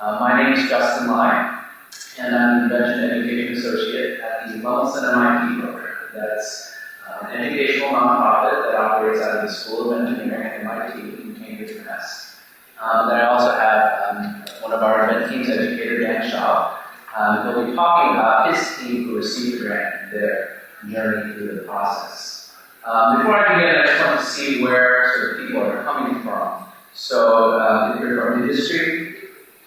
My name is Justin Lai, and I'm the Invention Education Associate at the Lemelson MIT program. That's an educational nonprofit that operates out of the School of Engineering at MIT in Cambridge, Mass. Then I also have one of our event team's educator, Dan Shaw. He'll be talking about his team who received the grant and their journey through the process. Before I begin, I just want to see where sort of people are coming from. So, if you're from the industry,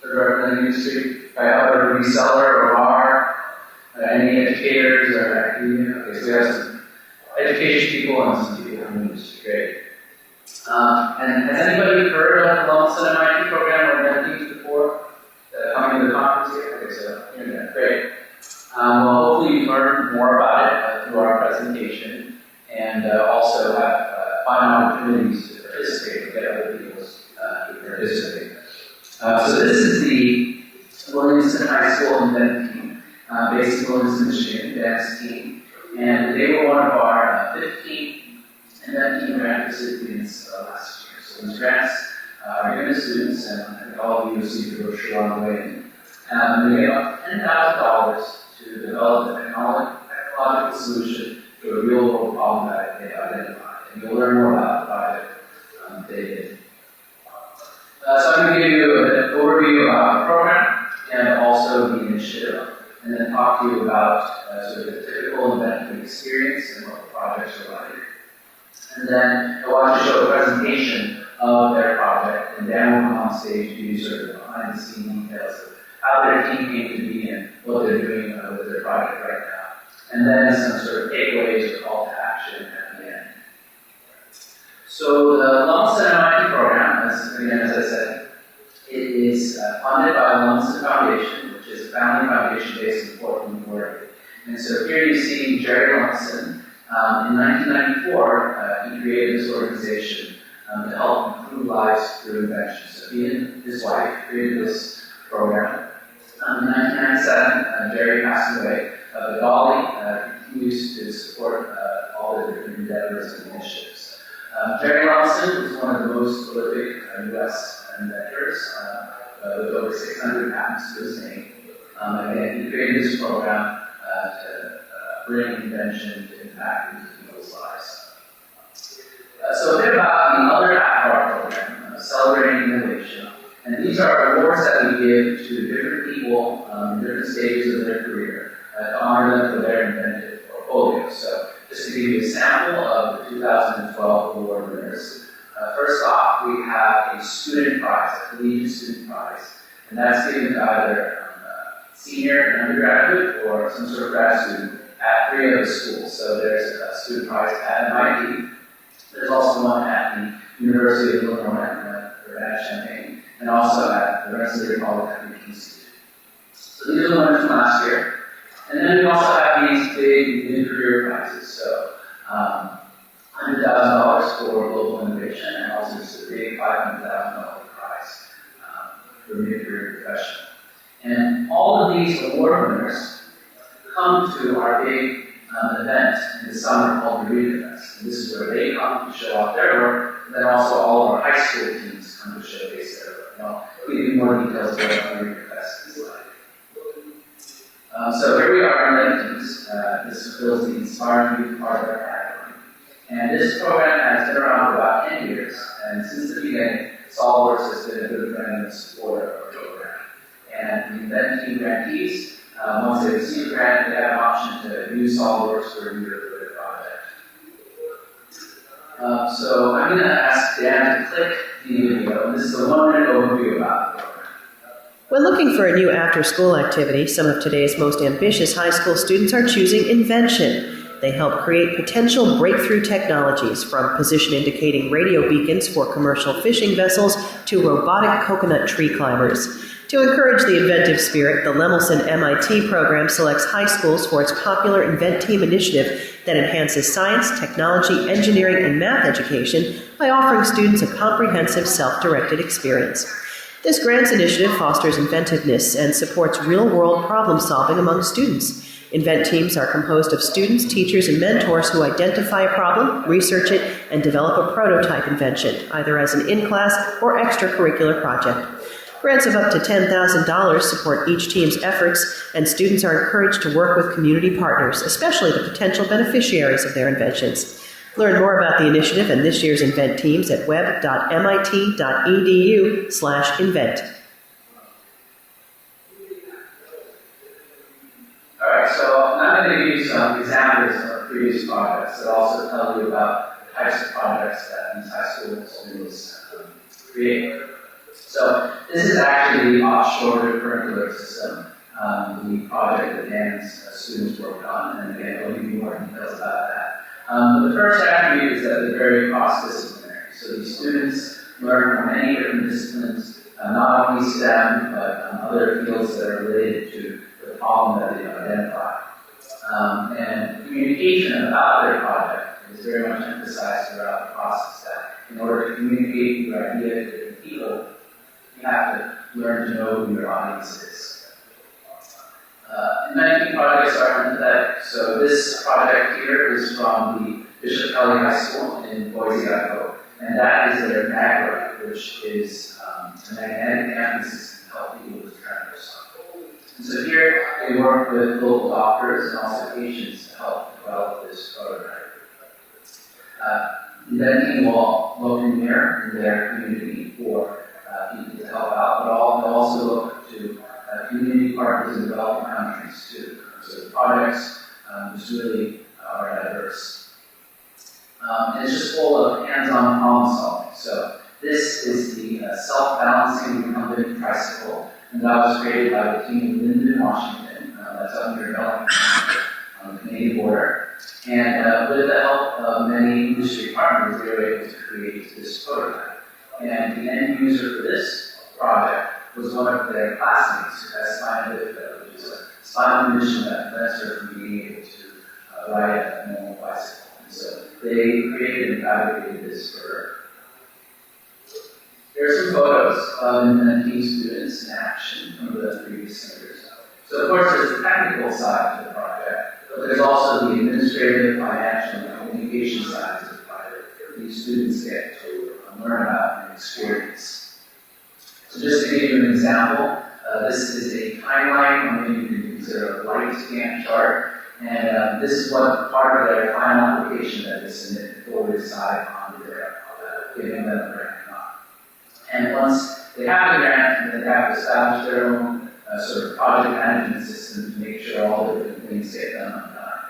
representing industry, other reseller or VAR, any educators or academia. Okay, so we have some education people and some people from the industry. Great. And has anybody heard of the Lemelson MIT program or event teams before? Coming to the conference here? Okay, so internet. Great. Well, hopefully you learn more about it through our presentation and also have find opportunities to participate and get other people to participate. So this is the Williamson High School event team, based in Williamson, Michigan, dance team. And they were one of our 15 event team grant recipients last year. So these grants are given to students, and I think all of you received a brochure on the way in. They get up $10,000 to develop a technological solution to a real-world problem that they identified. And you'll learn more about the project they did. So I'm going to give you an overview about the program and also the initiative, and then talk to you about sort of the typical event experience and what the projects are like. And then I want to show a presentation of their project, and Dan will come on stage to give you sort of the behind-the-scenes details of how their team came to be and what they're doing with their project right now. And then some sort of takeaways or call to action at the end. So the Lemelson MIT program, as I said, it is funded by the Lemelson Foundation, which is a family foundation based in Portland, Oregon. And so here you see Jerry Lemelson. In 1994, he created this organization to help improve lives through invention. So he and his wife created this program. In 1997, Jerry passed away. But Dolly continues to support all the different endeavors and initiatives. Jerry Lemelson was one of the most prolific U.S. inventors, with over 600 patents to his name. Again, he created this program to bring invention to impact into people's lives. So a bit about the other half of our program, Celebrating Innovation. And these are awards that we give to different people in different stages of their career to honor them for their inventive portfolio. So just to give you a sample of the 2012 award winners. First off, we have a student prize, a collegiate student prize, and that's given to either senior and undergraduate or some sort of grad student at 3 of the schools. So there's a student prize at MIT. There's also one at the University of Illinois at Champaign, and also at the Rensselaer Polytechnic Institute. So these are the winners from last year. And then we also have these big mid-career prizes. So $100,000 for global innovation, and also just a big $500,000 prize for mid-career professional. And all of these award winners come to our big event in the summer called the Reader Fest. And this is where they come to show off their work, and then also all of our high school teams come to showcase their work. And I'll give you more details about what the Reader Fest is like. So here we are in Memphis. This fulfills the Inspiring Youth part of our category. And this program has been around for about 10 years, and since the beginning, SolidWorks has been a good friend and supporter of our program. And the event team grantees, once they receive a grant, they have an option to use SolidWorks for a year for their project. So I'm going to ask Dan to click the video, and this is a 1-minute overview about the program. When looking for a new after-school activity, some of today's most ambitious high school students are choosing invention. They help create potential breakthrough technologies, from position-indicating radio beacons for commercial fishing vessels to robotic coconut tree climbers. To encourage the inventive spirit, the Lemelson MIT program selects high schools for its popular Invent Team initiative that enhances science, technology, engineering, and math education by offering students a comprehensive, self-directed experience. This grants initiative fosters inventiveness and supports real-world problem-solving among students. Invent teams are composed of students, teachers, and mentors who identify a problem, research it, and develop a prototype invention, either as an in-class or extracurricular project. Grants of up to $10,000 support each team's efforts, and students are encouraged to work with community partners, especially the potential beneficiaries of their inventions. Learn more about the initiative and this year's Invent teams at web.mit.edu/invent. All right, so I'm going to give you some examples of previous projects that also tell you about the types of projects that these high school students create. So this is actually the offshore curricular system, the project that Dan's students worked on, and again, I'll give you more details about that. The first attribute is that they're very cross-disciplinary. So these students learn from many different disciplines, not only STEM, but other fields that are related to the problem that they've identified. And communication about their project is very much emphasized throughout the process, that in order to communicate your idea to different people, you have to learn to know who your audience is. Many projects are empathetic. So this project here is from the Bishop Kelly High School in Boise, Idaho. And that is their magnet, which is a magnetic amp system to help people with tremors. And so here they work with local doctors and also patients to help develop this prototype. The team will look in their community for people to help out, but they'll also look to community partners in developing countries too. So the projects just really are diverse. And it's just full of hands-on problem solving. So this is the self-balancing recumbent tricycle, and that was created by the team in Linden, Washington. That's up near Bellingham on the Canadian border. And with the help of many industry partners, they were able to create this prototype. And the end user for this project was one of their classmates who has spinal bifida, which is a spinal condition that prevents her from being able to ride a normal bicycle. And so they created and fabricated this for her. Here are some photos of Invent students in action from the previous centers. So of course there's the technical side to the project, but there's also the administrative, financial, and communication side to the project that these students get to learn about and experience. So just to give you an example, this is a timeline, or maybe you can consider a light Gantt chart, and this is what part of their final application that they submit before we decide on their giving them a grant or not. And once they have the grant, then they have to establish their own sort of project management system to make sure all the different things get done on time.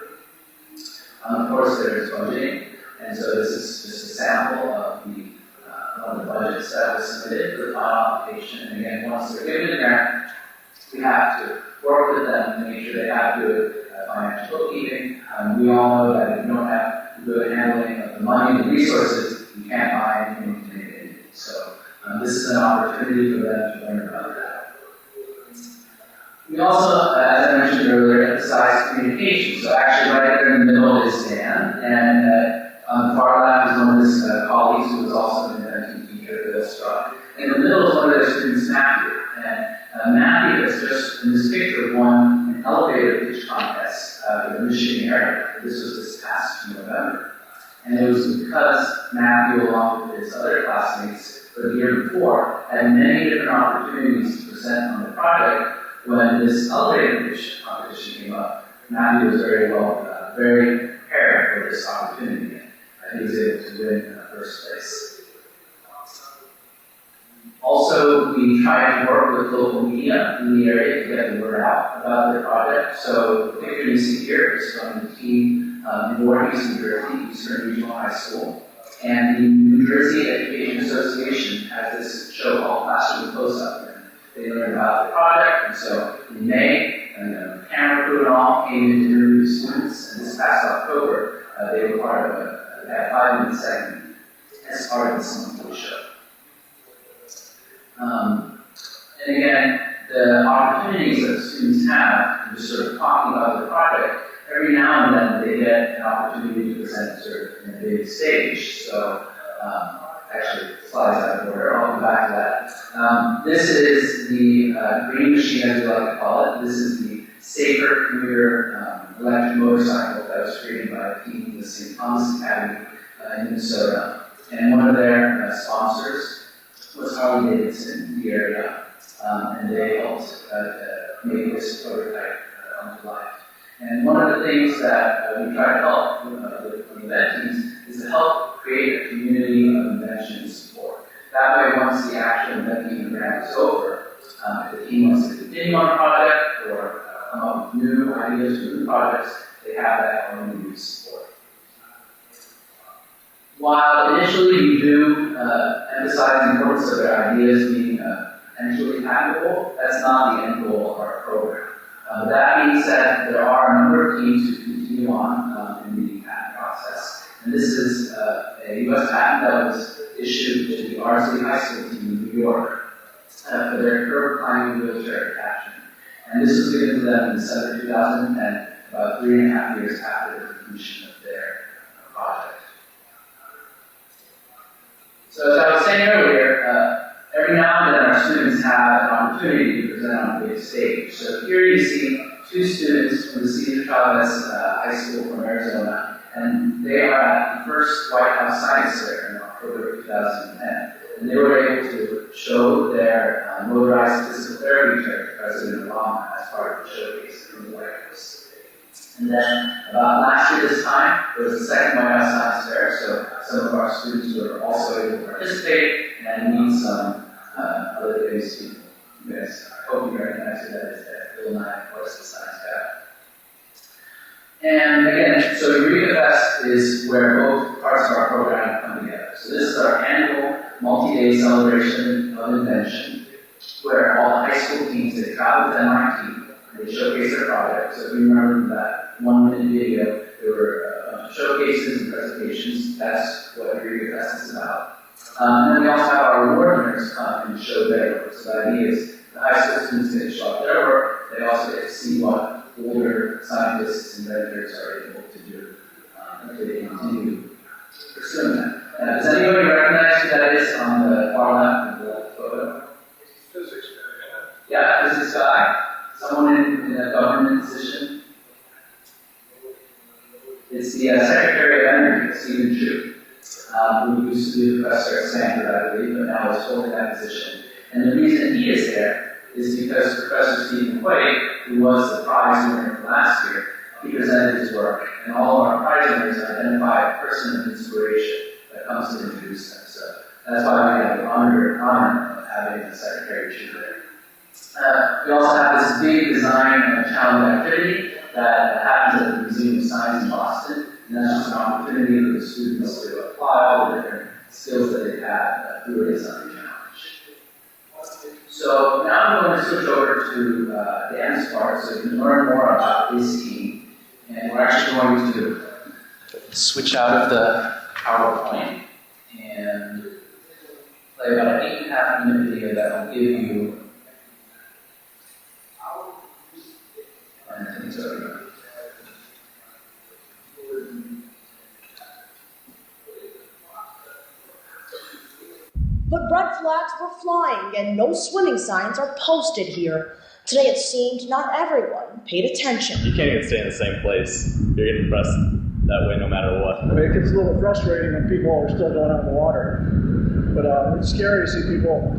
Of course, there's budgeting, and so this is just a sample of one of the budgets that was submitted for the final application. And again, once they're given the grant, we have to work with them to make sure they have good financial bookkeeping. We all know that if you don't have good handling of the money and the resources, you can't buy anything to make it. So this is an opportunity for them to learn about that. We also, as I mentioned earlier, emphasize communication. So actually right there in the middle is Dan, and on the far left is one of his colleagues who was also an inventing teacher, Bill Struck. In the middle is one of their students, Matthew. And Matthew has just, in this picture, won an elevator pitch contest in the Michigan area. This was this past November. And it was because Matthew, along with his other classmates, for the year before, had many different opportunities to present on the project. When this elevator pitch competition came up, Matthew was very prepared for this opportunity. He was able to win first place. Also, we tried to work with local media in the area to get the word out about their project. So the picture you see here is from the team in Voorhees, New Jersey, Eastern Regional High School. And the New Jersey Education Association has this show called Classroom Close-Up. They learned about the project, and so in May, the camera crew and all came in to interview the students, and this past October, they were part of that 5-minute segment as part of this monthly show. And again, the opportunities that students have in just sort of talking about the project, every now and then they get an opportunity to present sort of in a big stage. So actually, slides out of order, I'll come back to that. This is the green machine, as we like to call it. This is the safer commuter electric motorcycle that was created by a team in the St. Thomas Academy in Minnesota. And one of their sponsors was Harley Davidson in the area. and they helped make this prototype come to life. And one of the things that we try to help with the event teams is to help create a community of invention support. That way, once the actual event team grant is over, if the team wants to continue on a project or come up with new ideas for new projects, they have that community support. While initially we do emphasize the importance of their ideas being potentially patentable, that's not the end goal of our program. That being said, there are a number of teams who continue on in the patent process. And this is a U.S. patent that was issued to the Ardsley High School team in New York for their curb climbing wheelchair attachment. And this was given to them in December 2010, about 3.5 years after the completion of their project. So as I was saying earlier, every now and then our students have an opportunity to present on the big stage. So here you see two students from the Cesar Chavez High School from Arizona, and they are at the first White House Science Fair in October 2010. And they were able to show their motorized physical therapy chair to President Obama as part of the showcase in the White House. And then about last year this time, there was a second White House Science Fair, so some of our students were also able to participate and meet some other famous people. You guys, I hope you recognize who that is there. Bill Nye, of course, the science guy. And again, so Eureka Fest is where both parts of our program come together. So this is our annual multi-day celebration of invention, where all high school teams, they travel to MIT, and they showcase their projects. So if you remember that 1-minute video, there were showcases and presentations. That's what Eureka Fest is about. And then we also have our award winners come and show their work. So the idea is the high school students get to show off their work. They also get to see what older scientists and inventors are able to do if they continue pursuing that. Does anybody recognize who that is on the far left of the photo? Physics guy. Yeah, physics guy. Someone in a government position. It's the Secretary of Energy, Stephen Chu. Who used to be a professor at Stanford, I believe, but now is holding that position. And the reason he is there is because Professor Stephen Quay, who was the prize winner from last year, he presented his work, and all of our prize winners identify a person of inspiration that comes to introduce them. So that's why we have the honor of having the Secretary Chu there. We also have this big design challenge activity that happens at the Museum of Science in Boston. And that's just an opportunity for the students to apply all the different skills that they've had through a design challenge. So now I'm going to switch over to Dan's part so you can learn more about his team. And we're actually going to switch out of the PowerPoint and play about an 8.5-minute video that will give you. And I think it's over. But red flags were flying and no swimming signs are posted here. Today it seemed not everyone paid attention. You can't even stay in the same place. You're getting pressed that way no matter what. I mean, it gets a little frustrating when people are still going out in the water. But it's scary to see people,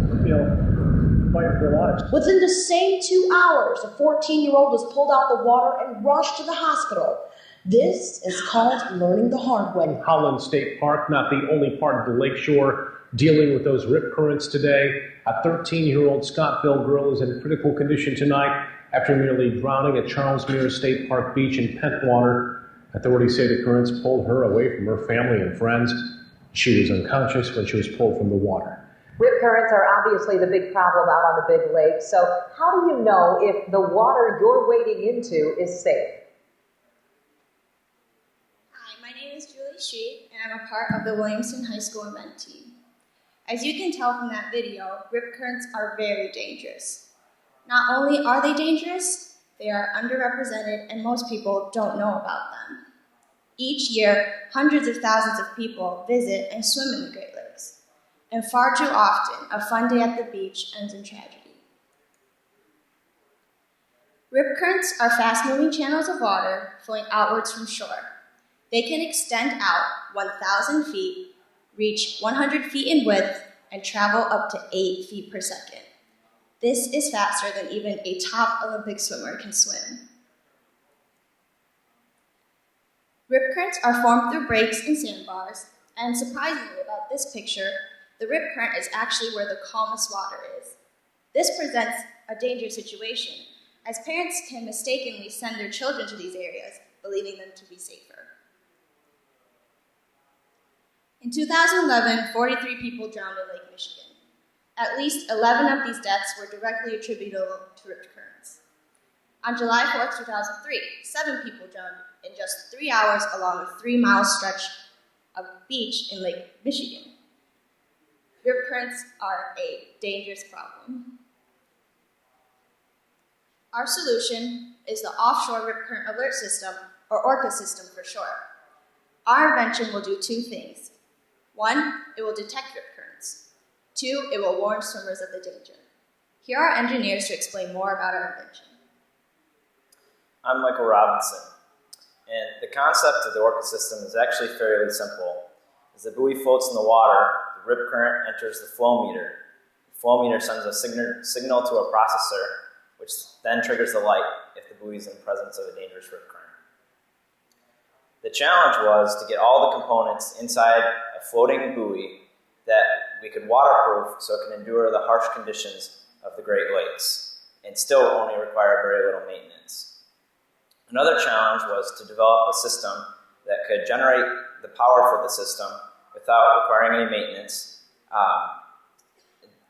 fighting for their lives. Within the same 2 hours, a 14-year-old was pulled out the water and rushed to the hospital. This is called learning the hard way. Holland State Park, not the only part of the lakeshore dealing with those rip currents today. A 13-year-old Scottville girl is in critical condition tonight after nearly drowning at Charles Muir State Park Beach in Pentwater. Authorities say the currents pulled her away from her family and friends. She was unconscious when she was pulled from the water. Rip currents are obviously the big problem out on the big lake. So how do you know if the water you're wading into is safe? Hi, my name is Julie Street, and I'm a part of the Williamson High School event team. As you can tell from that video, rip currents are very dangerous. Not only are they dangerous, they are underrepresented and most people don't know about them. Each year, hundreds of thousands of people visit and swim in the Great Lakes. And far too often, a fun day at the beach ends in tragedy. Rip currents are fast-moving channels of water flowing outwards from shore. They can extend out 1,000 feet, reach 100 feet in width, and travel up to 8 feet per second. This is faster than even a top Olympic swimmer can swim. Rip currents are formed through breaks in sandbars, and surprisingly about this picture, the rip current is actually where the calmest water is. This presents a dangerous situation, as parents can mistakenly send their children to these areas, believing them to be safer. In 2011, 43 people drowned in Lake Michigan. At least 11 of these deaths were directly attributable to rip currents. On July 4th, 2003, 7 people drowned in just 3 hours along a 3-mile stretch of beach in Lake Michigan. Rip currents are a dangerous problem. Our solution is the Offshore Rip Current Alert System, or ORCA system for short. Our invention will do 2 things. 1, it will detect rip currents. 2, it will warn swimmers of the danger. Here are engineers to explain more about our invention. I'm Michael Robinson, and the concept of the ORCA system is actually fairly simple. As the buoy floats in the water, the rip current enters the flow meter. The flow meter sends a signal to a processor, which then triggers the light if the buoy is in the presence of a dangerous rip current. The challenge was to get all the components inside a floating buoy that we could waterproof so it can endure the harsh conditions of the Great Lakes and still only require very little maintenance. Another challenge was to develop a system that could generate the power for the system without requiring any maintenance.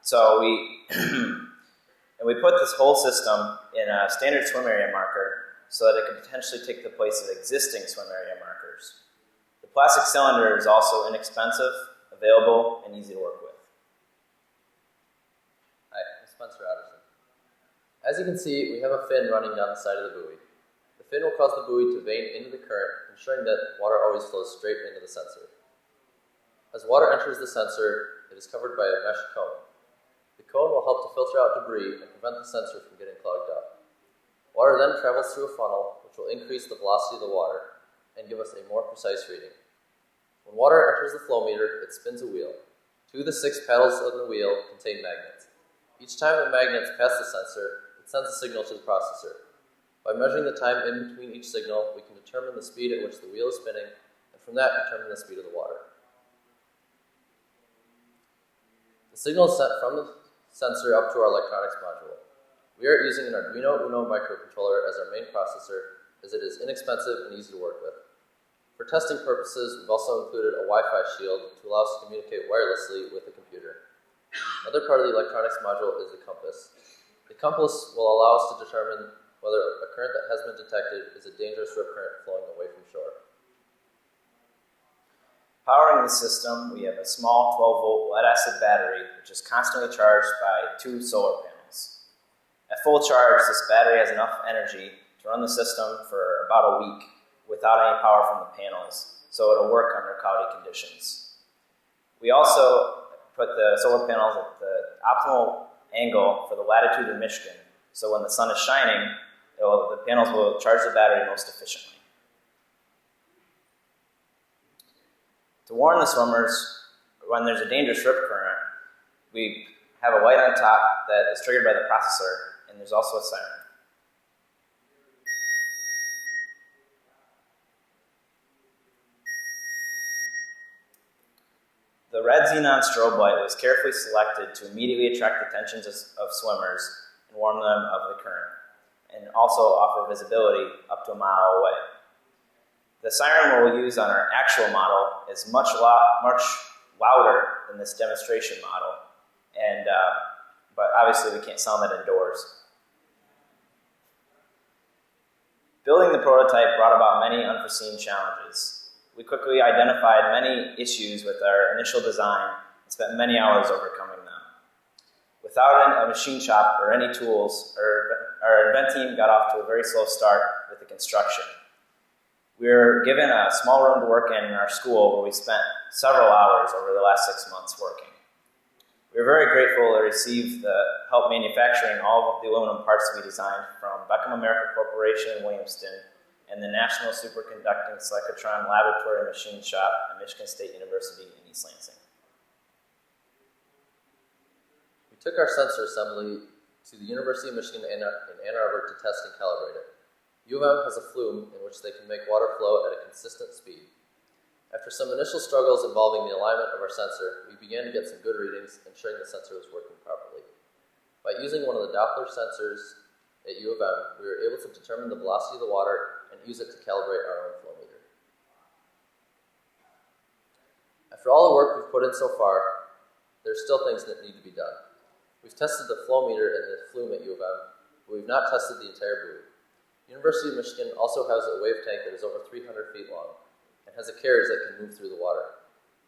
So we put this whole system in a standard swim area marker so that it could potentially take the place of existing swim area markers. The plastic cylinder is also inexpensive, available, and easy to work with. Hi, I'm Spencer Addison. As you can see, we have a fin running down the side of the buoy. The fin will cause the buoy to vane into the current, ensuring that water always flows straight into the sensor. As water enters the sensor, it is covered by a mesh cone. The cone will help to filter out debris and prevent the sensor from getting clogged up. Water then travels through a funnel, which will increase the velocity of the water and give us a more precise reading. When water enters the flow meter, it spins a wheel. 2 of the 6 paddles on the wheel contain magnets. Each time the magnets pass the sensor, it sends a signal to the processor. By measuring the time in between each signal, we can determine the speed at which the wheel is spinning, and from that determine the speed of the water. The signal is sent from the sensor up to our electronics module. We are using an Arduino Uno microcontroller as our main processor, as it is inexpensive and easy to work with. For testing purposes, we've also included a Wi-Fi shield to allow us to communicate wirelessly with the computer. Another part of the electronics module is the compass. The compass will allow us to determine whether a current that has been detected is a dangerous rip current flowing away from shore. Powering the system, we have a small 12-volt lead-acid battery, which is constantly charged by 2 solar panels. At full charge, this battery has enough energy to run the system for about a week without any power from the panels, so it'll work under cloudy conditions. We also put the solar panels at the optimal angle for the latitude of Michigan, so when the sun is shining, the panels will charge the battery most efficiently. To warn the swimmers when there's a dangerous rip current, we have a light on top that is triggered by the processor, and there's also a siren. The red xenon strobe light was carefully selected to immediately attract the attention of swimmers and warn them of the current, and also offer visibility up to a mile away. The siren we'll use on our actual model is much louder than this demonstration model, but obviously we can't sound that indoors. Building the prototype brought about many unforeseen challenges. We quickly identified many issues with our initial design and spent many hours overcoming them. Without a machine shop or any tools, our invent team got off to a very slow start with the construction. We were given a small room to work in our school where we spent several hours over the last 6 months working. We were very grateful to receive the help manufacturing all of the aluminum parts we designed from Beckham America Corporation in Williamston and the National Superconducting Cyclotron Laboratory Machine Shop at Michigan State University in East Lansing. We took our sensor assembly to the University of Michigan in Ann Arbor to test and calibrate it. U of M has a flume in which they can make water flow at a consistent speed. After some initial struggles involving the alignment of our sensor, we began to get some good readings, ensuring the sensor was working properly. By using one of the Doppler sensors at U of M, we were able to determine the velocity of the water and use it to calibrate our own flow meter. After all the work we've put in so far, there are still things that need to be done. We've tested the flow meter and the flume at U of M, but we've not tested the entire buoy. University of Michigan also has a wave tank that is over 300 feet long and has a carriage that can move through the water.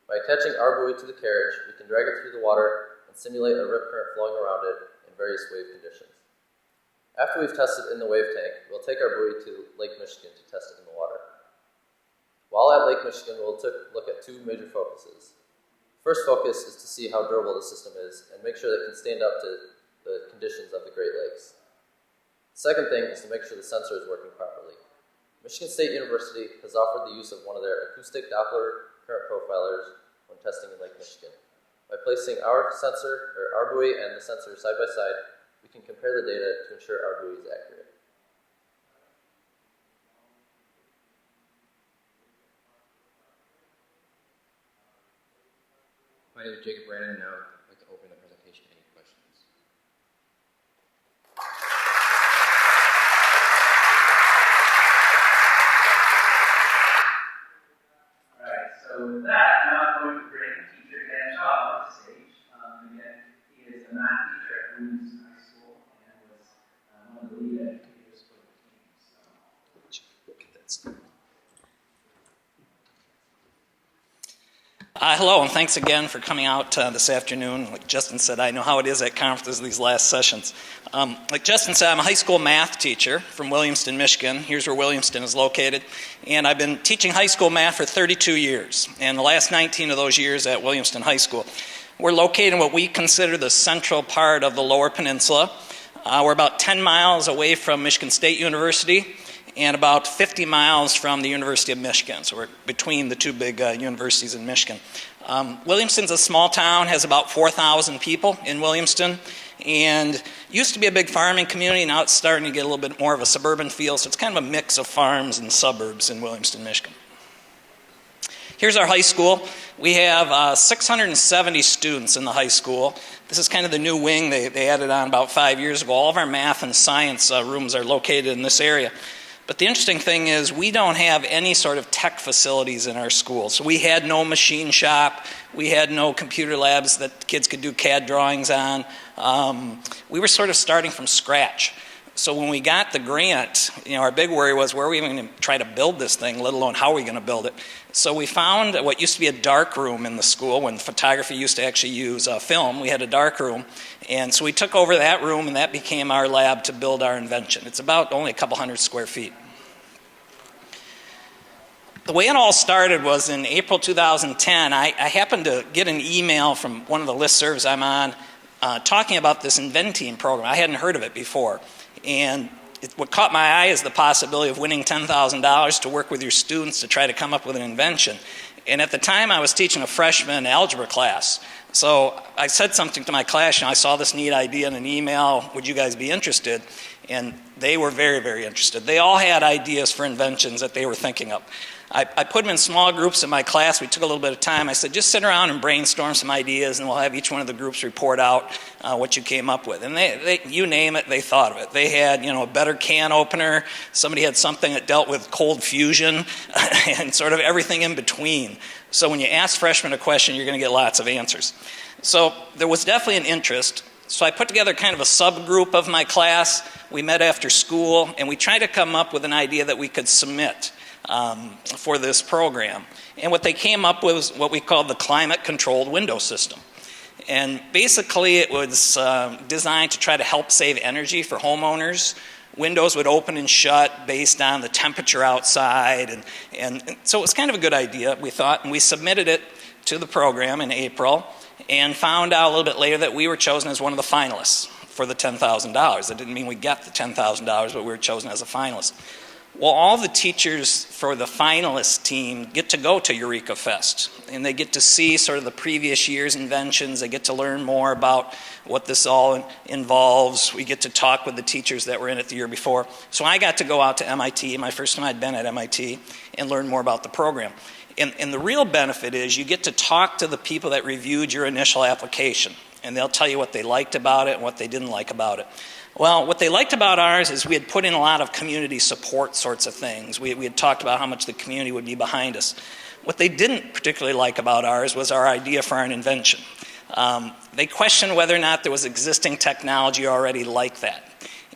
By attaching our buoy to the carriage, we can drag it through the water and simulate a rip current flowing around it in various wave conditions. After we've tested in the wave tank, we'll take our buoy to Lake Michigan to test it in the water. While at Lake Michigan, we'll look at two major focuses. First focus is to see how durable the system is and make sure that it can stand up to the conditions of the Great Lakes. The second thing is to make sure the sensor is working properly. Michigan State University has offered the use of one of their acoustic Doppler current profilers when testing in Lake Michigan. By placing our buoy and the sensor side by side, we can compare the data to ensure our buoy is accurate. My name is Jacob Brandon, and now I'd like to open the presentation to any questions. Alright, so with that, now I'm going to bring teacher Dan Shaw up to stage. Again, he is a math teacher at Williamson High School and was one of the lead educators for the team. Look at that stuff. Hello, and thanks again for coming out this afternoon. Like Justin said, I know how it is at conferences these last sessions. Like Justin said, I'm a high school math teacher from Williamston, Michigan. Here's where Williamston is located. And I've been teaching high school math for 32 years. And the last 19 of those years at Williamston High School. We're located in what we consider the central part of the Lower Peninsula. We're about 10 miles away from Michigan State University and about 50 miles from the University of Michigan. So we're between the two big universities in Michigan. Williamston's a small town, has about 4,000 people in Williamston, and used to be a big farming community. Now it's starting to get a little bit more of a suburban feel, so it's kind of a mix of farms and suburbs in Williamston, Michigan. Here's our high school. We have 670 students in the high school. This is kind of the new wing they added on about 5 years ago. All of our math and science rooms are located in this area. But the interesting thing is we don't have any sort of tech facilities in our school. So we had no machine shop. We had no computer labs that kids could do CAD drawings on. We were sort of starting from scratch. So when we got the grant, our big worry was, where are we even going to try to build this thing, let alone how are we going to build it? So we found what used to be a dark room in the school when photography used to actually use film. We had a dark room. And so we took over that room, and that became our lab to build our invention. It's about only a couple hundred square feet. The way it all started was in April 2010. I happened to get an email from one of the listservs I'm on talking about this inventing program. I hadn't heard of it before. And what caught my eye is the possibility of winning $10,000 to work with your students to try to come up with an invention. And at the time, I was teaching a freshman algebra class. So I said something to my class, I saw this neat idea in an email, would you guys be interested? And they were very, very interested. They all had ideas for inventions that they were thinking of. I put them in small groups in my class. We took a little bit of time. I said, just sit around and brainstorm some ideas, and we'll have each one of the groups report out what you came up with. And they, you name it, they thought of it. They had, a better can opener. Somebody had something that dealt with cold fusion and sort of everything in between. So when you ask freshmen a question, you're going to get lots of answers. So there was definitely an interest. So I put together kind of a subgroup of my class. We met after school, and we tried to come up with an idea that we could submit for this program. And what they came up with was what we called the climate-controlled window system. And basically it was designed to try to help save energy for homeowners. Windows would open and shut based on the temperature outside. And so it was kind of a good idea, we thought. And we submitted it to the program in April and found out a little bit later that we were chosen as one of the finalists for the $10,000. That didn't mean we got the $10,000, but we were chosen as a finalist. Well, all the teachers for the finalist team get to go to Eureka Fest, and they get to see sort of the previous year's inventions. They get to learn more about what this all involves. We get to talk with the teachers that were in it the year before. So I got to go out to MIT, my first time I'd been at MIT, and learn more about the program. And the real benefit is you get to talk to the people that reviewed your initial application, and they'll tell you what they liked about it and what they didn't like about it. Well, what they liked about ours is we had put in a lot of community support sorts of things. We had talked about how much the community would be behind us. What they didn't particularly like about ours was our idea for an invention. They questioned whether or not there was existing technology already like that.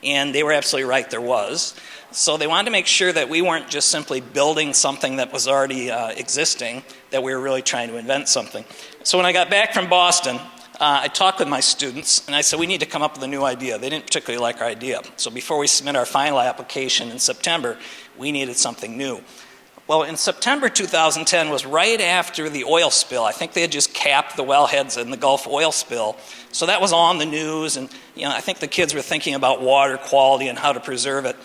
And they were absolutely right, there was. So they wanted to make sure that we weren't just simply building something that was already existing, that we were really trying to invent something. So when I got back from Boston, I talked with my students, and I said, we need to come up with a new idea. They didn't particularly like our idea. So before we submit our final application in September, we needed something new. Well, in September 2010 was right after the oil spill. I think they had just capped the wellheads in the Gulf oil spill. So that was on the news, and I think the kids were thinking about water quality and how to preserve it.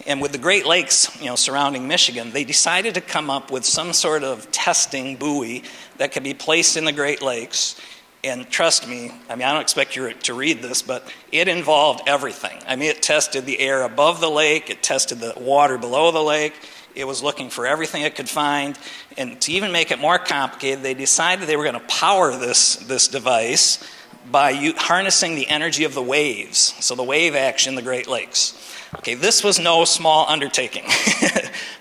And with the Great Lakes, surrounding Michigan, they decided to come up with some sort of testing buoy that could be placed in the Great Lakes. And trust me, I don't expect you to read this, but it involved everything. It tested the air above the lake, it tested the water below the lake, it was looking for everything it could find. And to even make it more complicated, they decided they were going to power this device by harnessing the energy of the waves, so the wave action in the Great Lakes. Okay, this was no small undertaking,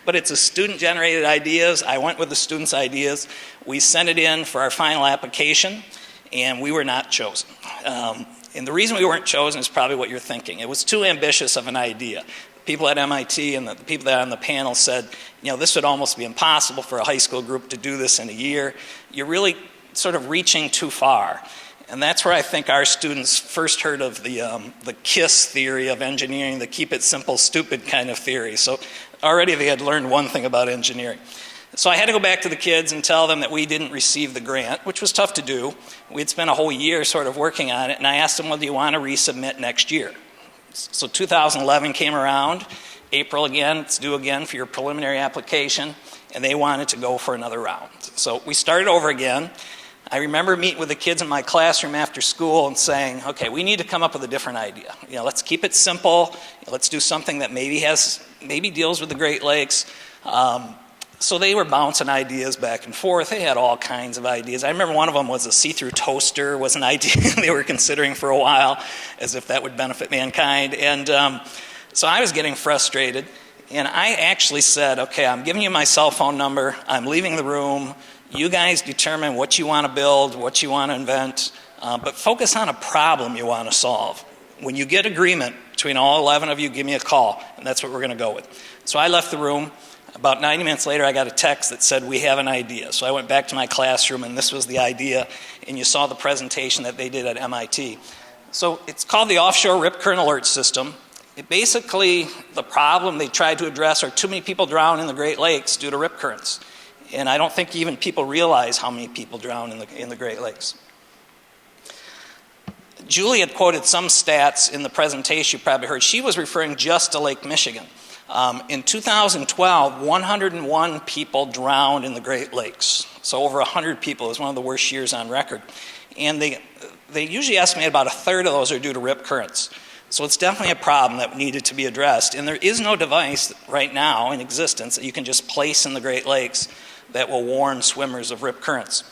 but it's a student-generated ideas. I went with the students' ideas. We sent it in for our final application, and we were not chosen. And the reason we weren't chosen is probably what you're thinking. It was too ambitious of an idea. People at MIT and the people that are on the panel said, this would almost be impossible for a high school group to do this in a year. You're really sort of reaching too far. And that's where I think our students first heard of the KISS theory of engineering, the keep it simple, stupid kind of theory. So already they had learned one thing about engineering. So I had to go back to the kids and tell them that we didn't receive the grant, which was tough to do. We'd spent a whole year sort of working on it, and I asked them, well, do you want to resubmit next year? So 2011 came around, April again, it's due again for your preliminary application, and they wanted to go for another round. So we started over again. I remember meeting with the kids in my classroom after school and saying, okay, we need to come up with a different idea. Let's keep it simple. Let's do something that maybe deals with the Great Lakes. So they were bouncing ideas back and forth. They had all kinds of ideas. I remember one of them was a see-through toaster was an idea they were considering for a while, as if that would benefit mankind. And so I was getting frustrated, and I actually said, okay, I'm giving you my cell phone number. I'm leaving the room. You guys determine what you want to build, what you want to invent, but focus on a problem you want to solve. When you get agreement between all 11 of you, give me a call, and that's what we're going to go with. So I left the room. About 90 minutes later, I got a text that said, we have an idea. So I went back to my classroom, and this was the idea, and you saw the presentation that they did at MIT. So it's called the Offshore Rip Current Alert System. Basically, the problem they tried to address are too many people drown in the Great Lakes due to rip currents. And I don't think even people realize how many people drown in the Great Lakes. Julie had quoted some stats in the presentation you probably heard. She was referring just to Lake Michigan. In 2012, 101 people drowned in the Great Lakes. So over 100 people. It was one of the worst years on record. And they usually estimate about a third of those are due to rip currents. So it's definitely a problem that needed to be addressed. And there is no device right now in existence that you can just place in the Great Lakes that will warn swimmers of rip currents.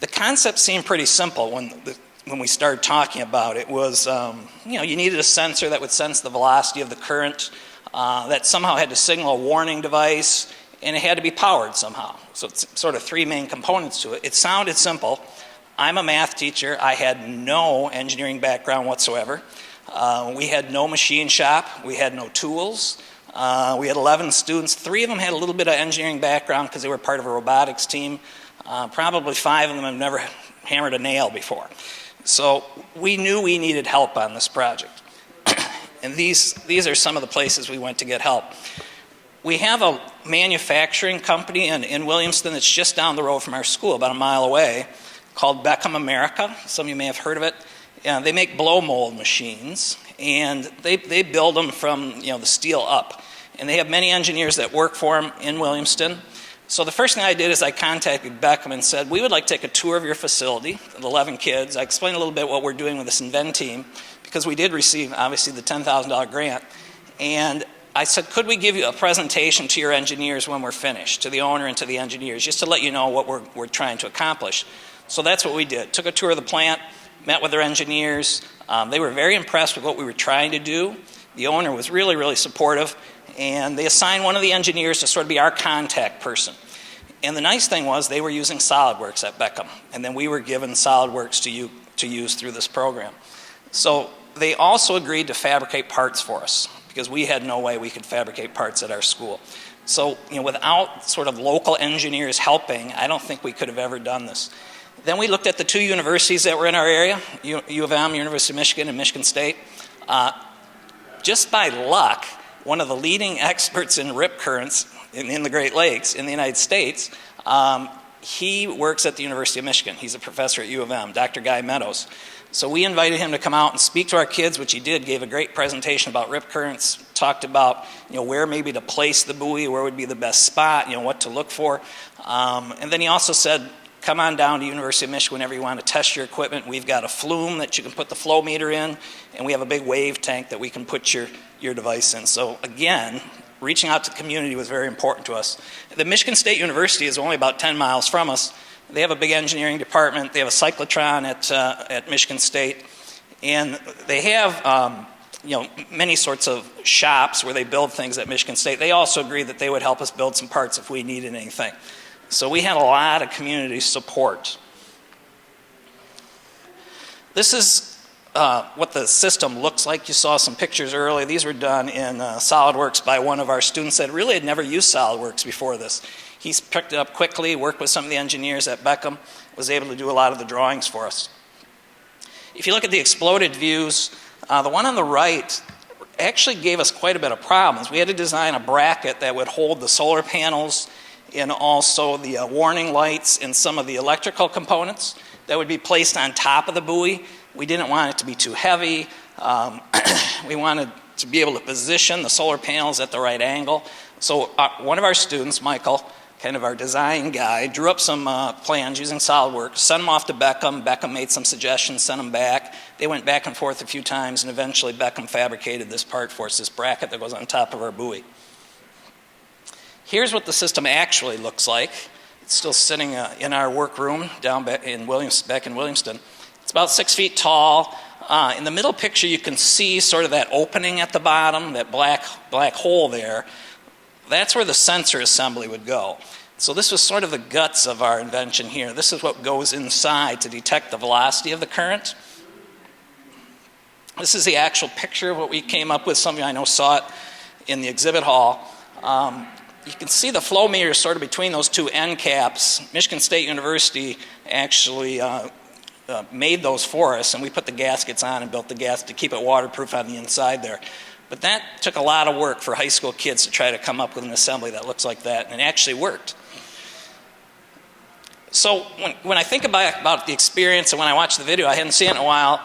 The concept seemed pretty simple when we started talking about it. Was you needed a sensor that would sense the velocity of the current, that somehow had to signal a warning device, and it had to be powered somehow. So it's sort of three main components to it. It sounded simple. I'm a math teacher. I had no engineering background whatsoever. We had no machine shop. We had no tools. We had 11 students. 3 of them had a little bit of engineering background because they were part of a robotics team. Probably 5 of them have never hammered a nail before. So we knew we needed help on this project. And these are some of the places we went to get help. We have a manufacturing company in Williamston that's just down the road from our school, about a mile away, called Beckham America. Some of you may have heard of it. They make blow mold machines, and they build them from the steel up. and they have many engineers that work for them in Williamston. So the first thing I did is I contacted Beckham and said, we would like to take a tour of your facility, the 11 kids. I explained a little bit what we're doing with this Invent team, because we did receive, obviously, the $10,000 grant. And I said, could we give you a presentation to your engineers when we're finished, to the owner and to the engineers, just to let you know what we're trying to accomplish. So that's what we did. Took a tour of the plant, met with their engineers. They were very impressed with what we were trying to do. The owner was really, really supportive. And they assigned one of the engineers to sort of be our contact person. And the nice thing was they were using SolidWorks at Beckham. And then we were given SolidWorks to use through this program. So they also agreed to fabricate parts for us, because we had no way we could fabricate parts at our school. So, without sort of local engineers helping, I don't think we could have ever done this. Then we looked at the two universities that were in our area, U of M, University of Michigan, and Michigan State. Just by luck, one of the leading experts in rip currents in the Great Lakes in the United States, he works at the University of Michigan. He's a professor at U of M, Dr. Guy Meadows. So we invited him to come out and speak to our kids, which he did, gave a great presentation about rip currents, talked about where maybe to place the buoy, where would be the best spot, what to look for. And then he also said, come on down to University of Michigan whenever you want to test your equipment. We've got a flume that you can put the flow meter in, and we have a big wave tank that we can put your device in. So again, reaching out to the community was very important to us. The Michigan State University is only about 10 miles from us. They have a big engineering department. They have a cyclotron at Michigan State. And they have many sorts of shops where they build things at Michigan State. They also agreed that they would help us build some parts if we needed anything. So we had a lot of community support. This is what the system looks like. You saw some pictures earlier. These were done in SolidWorks by one of our students that really had never used SolidWorks before this. He's picked it up quickly, worked with some of the engineers at Beckham, was able to do a lot of the drawings for us. If you look at the exploded views, the one on the right actually gave us quite a bit of problems. We had to design a bracket that would hold the solar panels and also the warning lights and some of the electrical components that would be placed on top of the buoy. We didn't want it to be too heavy. We wanted to be able to position the solar panels at the right angle. So one of our students, Michael, kind of our design guy, drew up some plans using SolidWorks, sent them off to Beckham. Beckham made some suggestions, sent them back. They went back and forth a few times, and eventually Beckham fabricated this part for us, this bracket that goes on top of our buoy. Here's what the system actually looks like. It's still sitting in our workroom down back in Williamston. It's about 6 feet tall. In the middle picture, you can see sort of that opening at the bottom, that black hole there. That's where the sensor assembly would go. So this was sort of the guts of our invention here. This is what goes inside to detect the velocity of the current. This is the actual picture of what we came up with. Some of you I know saw it in the exhibit hall. You can see the flow meter sort of between those two end caps. Michigan State University actually made those for us, and we put the gaskets on and built the gas to keep it waterproof on the inside there. But that took a lot of work for high school kids to try to come up with an assembly that looks like that, and it actually worked. So when I think about the experience, and when I watched the video, I hadn't seen it in a while,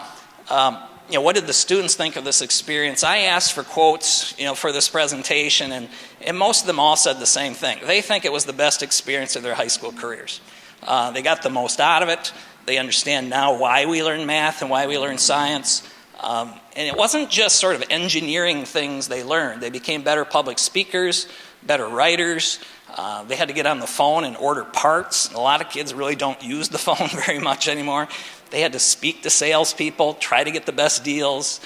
what did the students think of this experience? I asked for quotes, for this presentation, and most of them all said the same thing. They think it was the best experience of their high school careers. They got the most out of it. They understand now why we learn math and why we learn science. And it wasn't just sort of engineering things they learned. They became better public speakers, better writers. They had to get on the phone and order parts. A lot of kids really don't use the phone very much anymore. They had to speak to salespeople, try to get the best deals,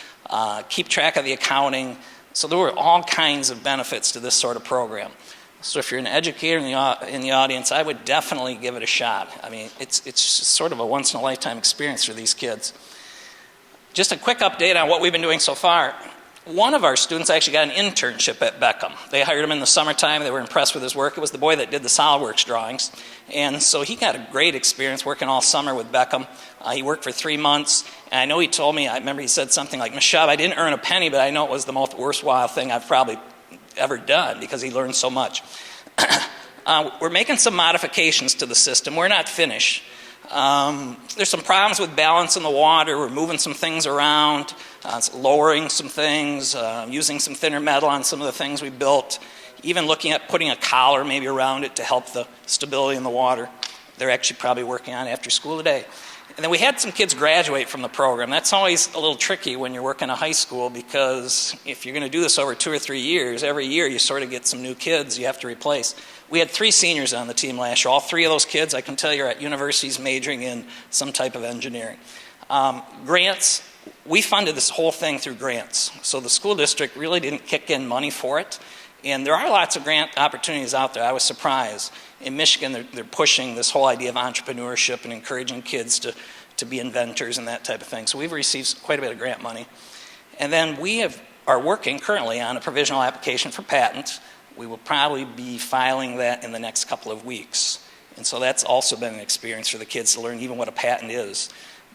keep track of the accounting. So there were all kinds of benefits to this sort of program. So if you're an educator in the audience, I would definitely give it a shot. I mean, it's sort of a once-in-a-lifetime experience for these kids. Just a quick update on what we've been doing so far. One of our students actually got an internship at Beckham. They hired him in the summertime. They were impressed with his work. It was the boy that did the SolidWorks drawings. And so he got a great experience working all summer with Beckham. He worked for 3 months. And I know he told me, I remember he said something like, Mashab, I didn't earn a penny, but I know it was the most worthwhile thing I've probably ever done because he learned so much. We're making some modifications to the system. We're not finished. There's some problems with balance in the water. We're moving some things around, lowering some things, using some thinner metal on some of the things we built, even looking at putting a collar maybe around it to help the stability in the water. They're actually probably working on it after school today. And then we had some kids graduate from the program. That's always a little tricky when you're working at high school, because if you're going to do this over 2 or 3 years, every year you sort of get some new kids you have to replace. We had 3 seniors on the team last year. All 3 of those kids, I can tell you, are at universities majoring in some type of engineering. Grants, we funded this whole thing through grants. So the school district really didn't kick in money for it. And there are lots of grant opportunities out there. I was surprised. In Michigan, they're pushing this whole idea of entrepreneurship and encouraging kids to be inventors and that type of thing. So we've received quite a bit of grant money. And then we are working currently on a provisional application for patent. We will probably be filing that in the next couple of weeks. And so that's also been an experience for the kids to learn even what a patent is.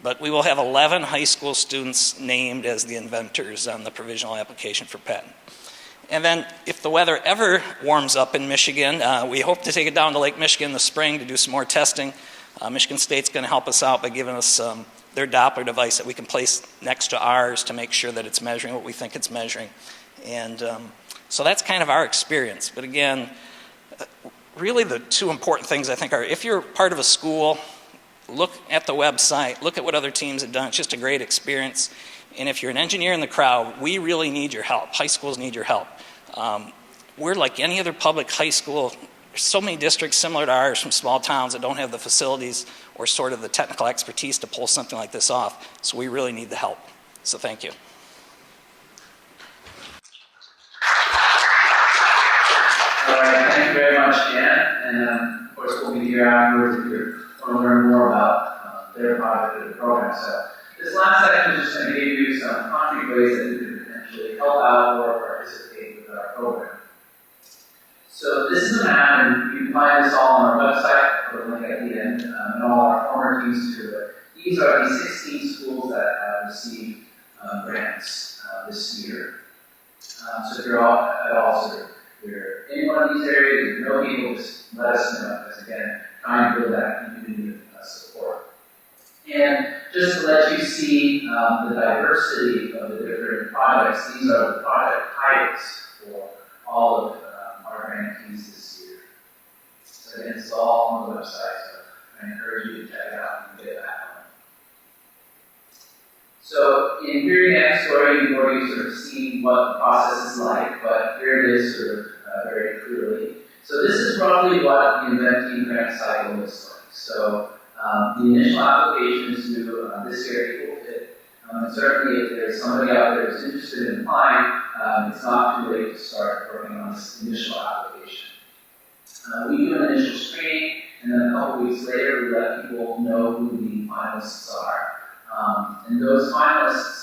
But we will have 11 high school students named as the inventors on the provisional application for patent. And then if the weather ever warms up in Michigan, we hope to take it down to Lake Michigan in the spring to do some more testing. Michigan State's going to help us out by giving us their Doppler device that we can place next to ours to make sure that it's measuring what we think it's measuring. And so that's kind of our experience. But again, really the 2 important things I think are, if you're part of a school, look at the website, look at what other teams have done. It's just a great experience. And if you're an engineer in the crowd, we really need your help. High schools need your help. We're like any other public high school. There's so many districts similar to ours from small towns that don't have the facilities or sort of the technical expertise to pull something like this off. So we really need the help. So thank you. All right, thank you very much, Dan. And of course, we'll be here afterwards if you want to learn more about their project or the program. So this last section is just going to give you some concrete ways that you can potentially help out or participate with our program. So this is a map, and you can find this all on our website. I'll put a link at the end, and all our former teams too. But these are the 16 schools that have received grants this year. So if you're all at all sort of, you're in one of these areas, you know people, just let us know. Because again, trying to build that community of support. And just to let you see the diversity of the different projects, these are the project titles for all of our grantees this year. So again, it's all on the website, so I encourage you to check it out and get it back on. So in hearing that story, you've already sort of seen what the process is like, but here it is sort of very clearly. So this is roughly what the Invent grant cycle looks like. So the initial applications due this year April 5th. And certainly if there's somebody out there who's interested in applying, it's not too late to start working on this initial application. We do an initial screening, and then a couple weeks later we let people know who the finalists are. And those finalists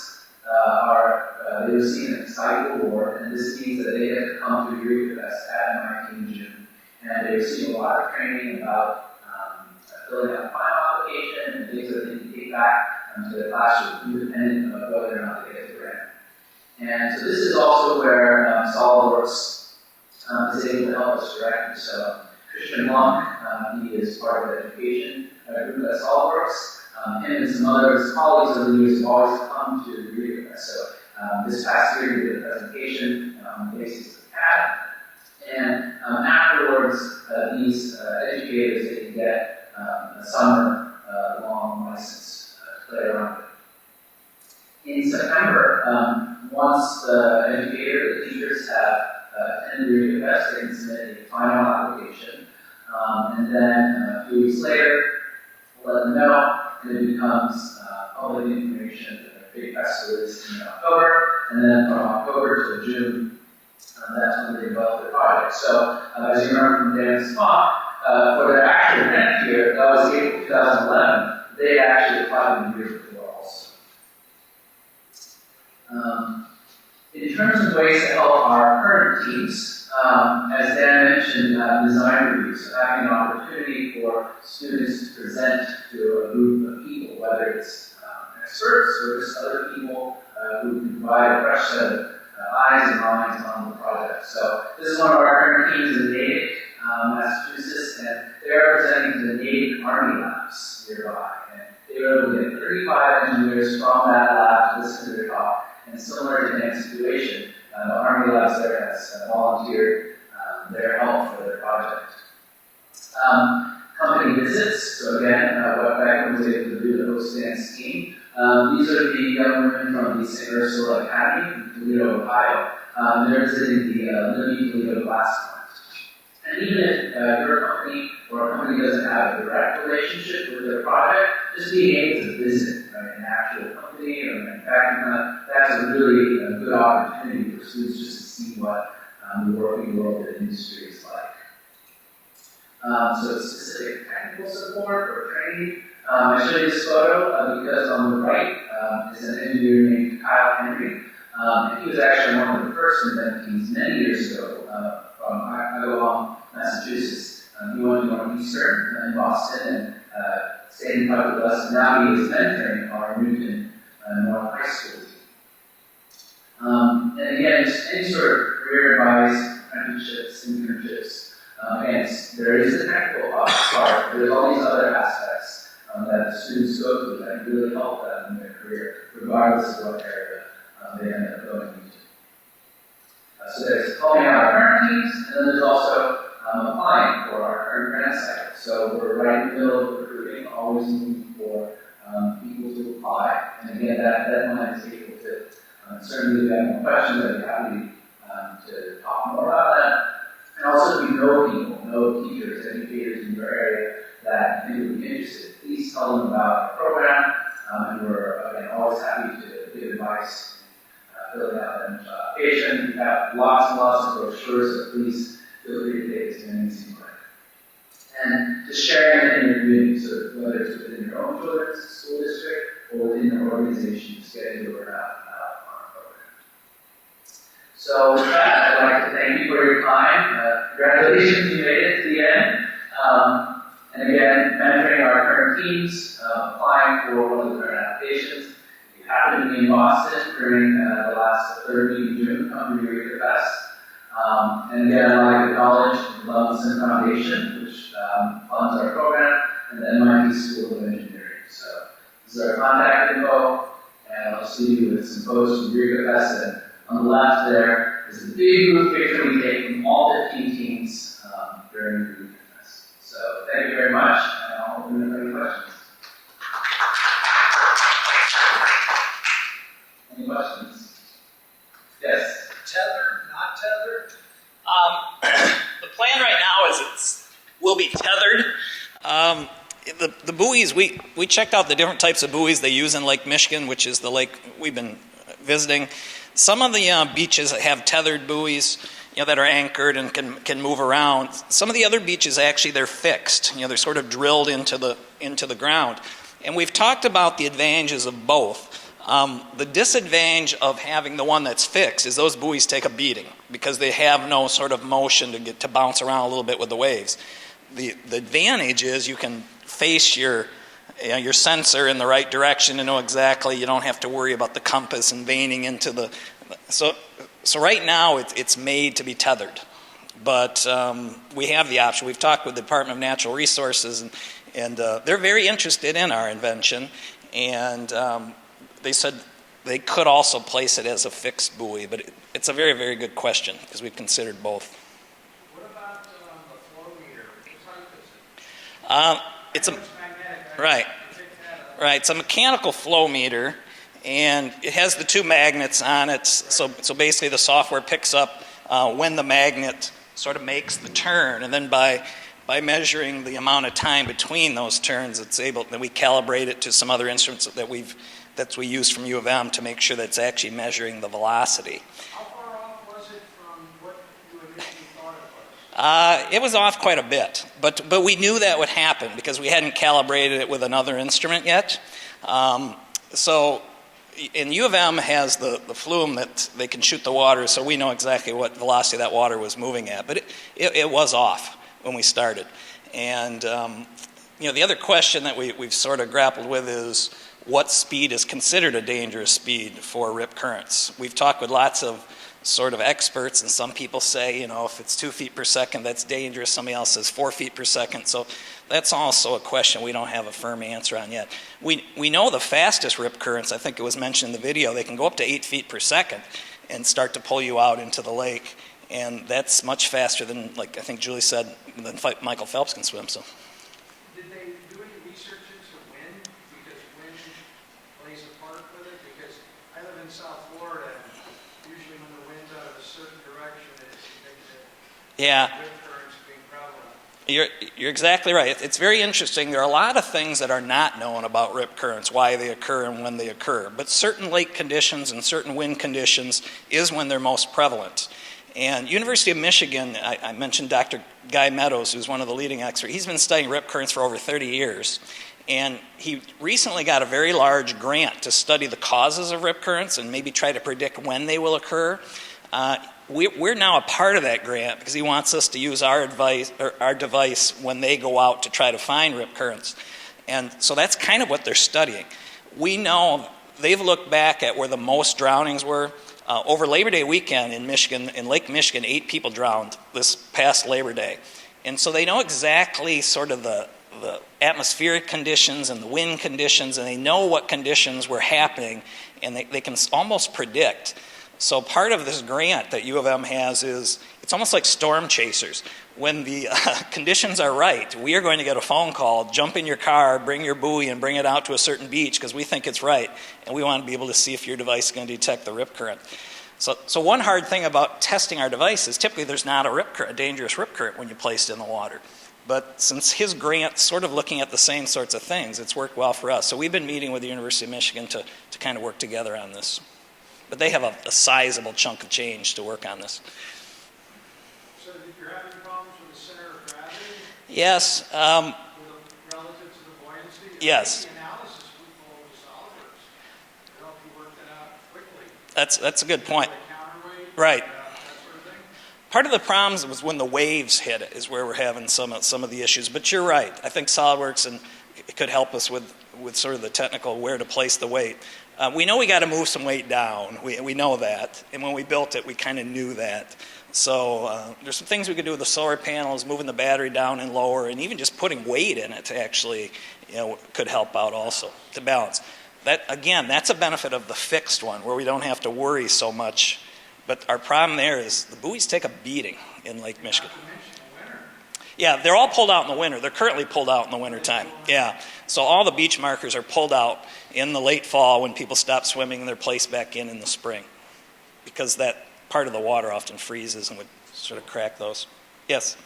they receive an exciting award, and this means that they get to come to Eureka Fest at MIT in June. And they receive a lot of training about filling out a final application and things that they can take back to the classroom, independent of whether or not they get the grant. And so this is also where SolidWorks is able to help us directly. So Christian Monk, he is part of the education group at SolidWorks. Him and some other his colleagues over the years have always come to the Eureka Fest. So this past year, we did a presentation on the basis of CAD. And afterwards, these educators, they can get a summer-long license to play around with. In September, once the educator, the teachers have attended the Eureka Fest, they can submit a final application. And then a few weeks later, we'll let them know, and it becomes public information, a big press release in October, and then from October to June, that's when they develop their project. So, as you remember from Dan's talk, for their actual grant year, that was April 2011, they actually applied the year before also. In terms of ways to help our current teams, as Dan mentioned, design reviews, so having an opportunity for students to present to a group of people, whether it's experts or just other people who can provide a fresh set of eyes and minds on the project. So this is one of our current teams in Natick, Massachusetts, and they're presenting to the Natick Army Lab. labs nearby. And they were able to get 35 engineers from that lab to listen to their talk. And similar to Dan's situation, the Army Labs there has volunteered their help for their project. Company visits, so again, what Beckham was able to do to host Dan's team. These are the young women from the St. Ursula Academy in Toledo, Ohio. They're visiting the Libby Toledo glass plant. And even if your company or a company doesn't have a direct relationship with their project, just being able to visit an actual company or manufacturing plant, that's a really good opportunity for students just to see what the working world of industry is like. So specific technical support or training. I showed you this photo because on the right is an engineer named Kyle Henry. And he was actually one of the first inventees many years ago from Iowa, Massachusetts. He went to Northeastern in Boston and stayed in touch with us. And now he is mentoring our Newton North High School team. And again, just any sort of career advice, apprenticeships, internships. There is a technical part, there's all these other aspects that the students go through that really help them in their career, regardless of what area they end up going into. So there's helping out our current teams, and then there's also applying for our current grant cycle. So we're right in the middle of recruiting, always looking for people to apply. And again, that deadline is April 5th. Certainly, if you have more questions, I'd be happy to talk more about that. And also, if you know people, know teachers, educators in your area that you think would be interested, please tell them about our program. And we're, again, always happy to give advice in filling out that application. We have lots and lots of brochures, so please feel free to take as many as you like. And just sharing it in your community, so whether it's within your own children's school district or within your organization, just getting the word out on our program. So with that, I'd like to thank you for your time. Congratulations, you made it to the end. And again, mentoring our current teams, applying for one of the current applications. If you happen to be in Boston during the last third week of June, come to Eureka Fest. And again, I'd like to acknowledge the Levinson Foundation, which funds our program, and the MIT School of Engineering. So this is our contact info, and I'll see you with some posts from Eureka Fest. And on the left there is a big group picture we take from all 15 teams during Eureka Fest. So thank you very much, and I'll open it up for any questions. Any questions? Yes? Tethered, not tethered? The plan right now is we'll be tethered. The buoys, we checked out the different types of buoys they use in Lake Michigan, which is the lake we've been visiting. Some of the beaches have tethered buoys, that are anchored and can move around. Some of the other beaches, actually, they're fixed. They're sort of drilled into the ground. And we've talked about the advantages of both. The disadvantage of having the one that's fixed is those buoys take a beating because they have no sort of motion to bounce around a little bit with the waves. The advantage is you can face your sensor in the right direction and know exactly. You don't have to worry about the compass and veining into the. So right now it's made to be tethered, but we have the option. We've talked with the Department of Natural Resources, and they're very interested in our invention, and they said they could also place it as a fixed buoy, but it's a very, very good question because we've considered both. What about the flow meter? What type is it? Right. It's a mechanical flow meter, and it has the two magnets on it. So basically, the software picks up when the magnet sort of makes the turn, and then by measuring the amount of time between those turns, then we calibrate it to some other instruments that we use from U of M to make sure that it's actually measuring the velocity. How far off was it from what you initially thought it was? It was off quite a bit, but we knew that would happen because we hadn't calibrated it with another instrument yet. And U of M has the flume that they can shoot the water, so we know exactly what velocity that water was moving at. But it was off when we started. And the other question that we've sort of grappled with is what speed is considered a dangerous speed for rip currents. We've talked with lots of sort of experts, and some people say, if it's 2 feet per second, that's dangerous. Somebody else says 4 feet per second. So that's also a question we don't have a firm answer on yet. We know the fastest rip currents, I think it was mentioned in the video, they can go up to 8 feet per second and start to pull you out into the lake. And that's much faster than, like I think Julie said, than Michael Phelps can swim. So. Did they do any research into wind? Because wind plays a part with it? Because I live in South Florida, and usually when the wind's out of a certain direction, it's indicative of rip currents being prevalent. You're exactly right. It's very interesting. There are a lot of things that are not known about rip currents, why they occur and when they occur. But certain lake conditions and certain wind conditions is when they're most prevalent. And University of Michigan, I mentioned Dr. Guy Meadows, who's one of the leading experts. He's been studying rip currents for over 30 years. And he recently got a very large grant to study the causes of rip currents and maybe try to predict when they will occur. We're now a part of that grant because he wants us to use our device when they go out to try to find rip currents. And so that's kind of what they're studying. We know they've looked back at where the most drownings were. Over Labor Day weekend in Michigan, in Lake Michigan, 8 people drowned this past Labor Day. And so they know exactly sort of the atmospheric conditions and the wind conditions, and they know what conditions were happening, and they can almost predict. So part of this grant that U of M has is, it's almost like storm chasers. When the conditions are right, we are going to get a phone call, jump in your car, bring your buoy, and bring it out to a certain beach because we think it's right, and we want to be able to see if your device is going to detect the rip current. So one hard thing about testing our device is typically there's not a dangerous rip current when you place it in the water. But since his grant's sort of looking at the same sorts of things, it's worked well for us. So we've been meeting with the University of Michigan to kind of work together on this. But they have a sizable chunk of change to work on this. So if you're having problems with the center of gravity? Yes. Relative to the buoyancy? Yes. The analysis we follow with SolidWorks to help you work that out quickly. That's a good point. Counterweight, right. That sort of thing. Part of the problems was when the waves hit it is where we're having some of the issues. But you're right. I think SolidWorks it could help us with sort of the technical where to place the weight. We know we got to move some weight down. We know that. And when we built it, we kind of knew that. So there's some things we could do with the solar panels, moving the battery down and lower, and even just putting weight in it to actually, could help out also to balance. That, again, that's a benefit of the fixed one where we don't have to worry so much. But our problem there is the buoys take a beating in Lake Michigan. Yeah, they're all pulled out in the winter. They're currently pulled out in the wintertime. Yeah. So all the beach markers are pulled out in the late fall when people stop swimming, and they're placed back in the spring because that part of the water often freezes and would sort of crack those. Yes?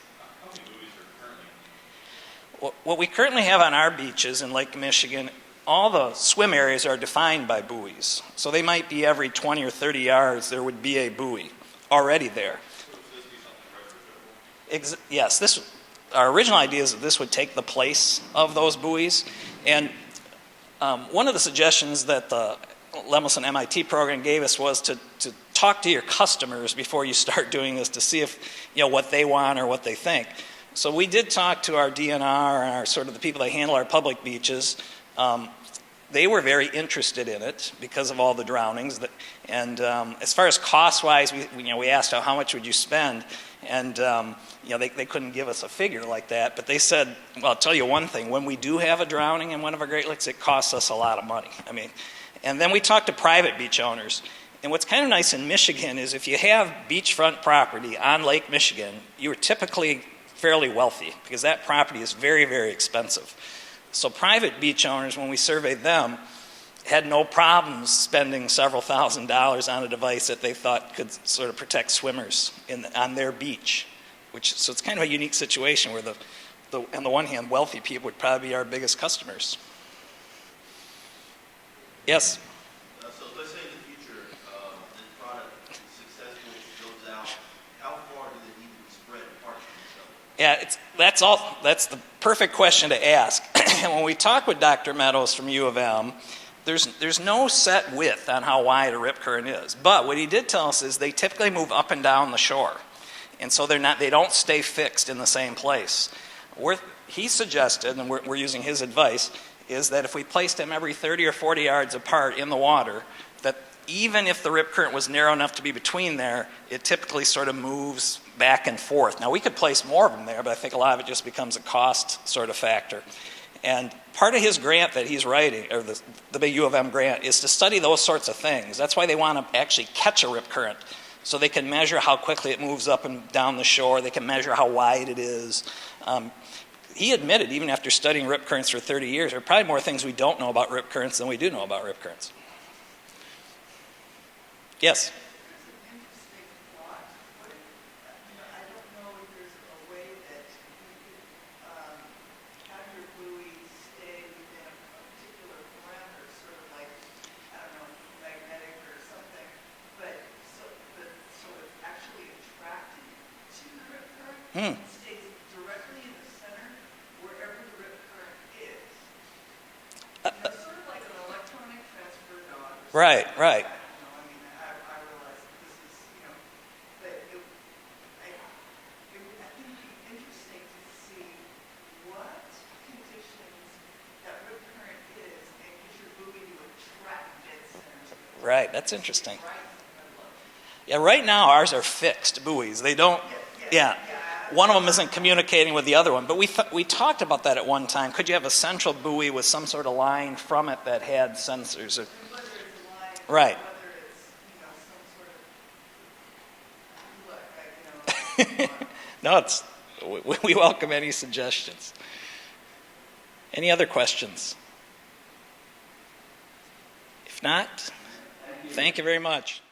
How many buoys are currently? What we currently have on our beaches in Lake Michigan, all the swim areas are defined by buoys. So they might be every 20 or 30 yards there would be a buoy already there. So would this be something retrofitable? Yes, our original idea is that this would take the place of those buoys. And one of the suggestions that the Lemelson MIT program gave us was to talk to your customers before you start doing this to see if, what they want or what they think. So we did talk to our DNR and our sort of the people that handle our public beaches. They were very interested in it because of all the drownings. And as far as cost-wise, we asked how much would you spend, and they couldn't give us a figure like that. But they said, well, I'll tell you one thing: when we do have a drowning in one of our Great Lakes, it costs us a lot of money. And then we talked to private beach owners. And what's kind of nice in Michigan is if you have beachfront property on Lake Michigan, you are typically fairly wealthy because that property is very, very expensive. So private beach owners, when we surveyed them, had no problems spending several $1,000s on a device that they thought could sort of protect swimmers on their beach. So it's kind of a unique situation where on the one hand, wealthy people would probably be our biggest customers. Yes? So let's say in the future, this product is successful, goes out, how far do they need to be spread apart from each other? Yeah, that's the perfect question to ask. And when we talk with Dr. Meadows from U of M, there's no set width on how wide a rip current is. But what he did tell us is they typically move up and down the shore. And so they don't stay fixed in the same place. He suggested, and we're using his advice, is that if we placed them every 30 or 40 yards apart in the water, that even if the rip current was narrow enough to be between there, it typically sort of moves back and forth. Now, we could place more of them there, but I think a lot of it just becomes a cost sort of factor. And part of his grant that he's writing, or the big U of M grant, is to study those sorts of things. That's why they want to actually catch a rip current, so they can measure how quickly it moves up and down the shore. They can measure how wide it is. He admitted, even after studying rip currents for 30 years, there are probably more things we don't know about rip currents than we do know about rip currents. Yes? Stays directly in the center wherever the rip current is. Sort of like an electronic transfer dot. Right. I realize that this is, but I think it'd be interesting to see what conditions that rip current is and get your buoy to attract dead center. Right, that's interesting. Yeah, right now ours are fixed buoys. They don't, one of them isn't communicating with the other one. But we talked about that at one time. Could you have a central buoy with some sort of line from it that had sensors? Right. No, we welcome any suggestions. Any other questions? If not, thank you very much.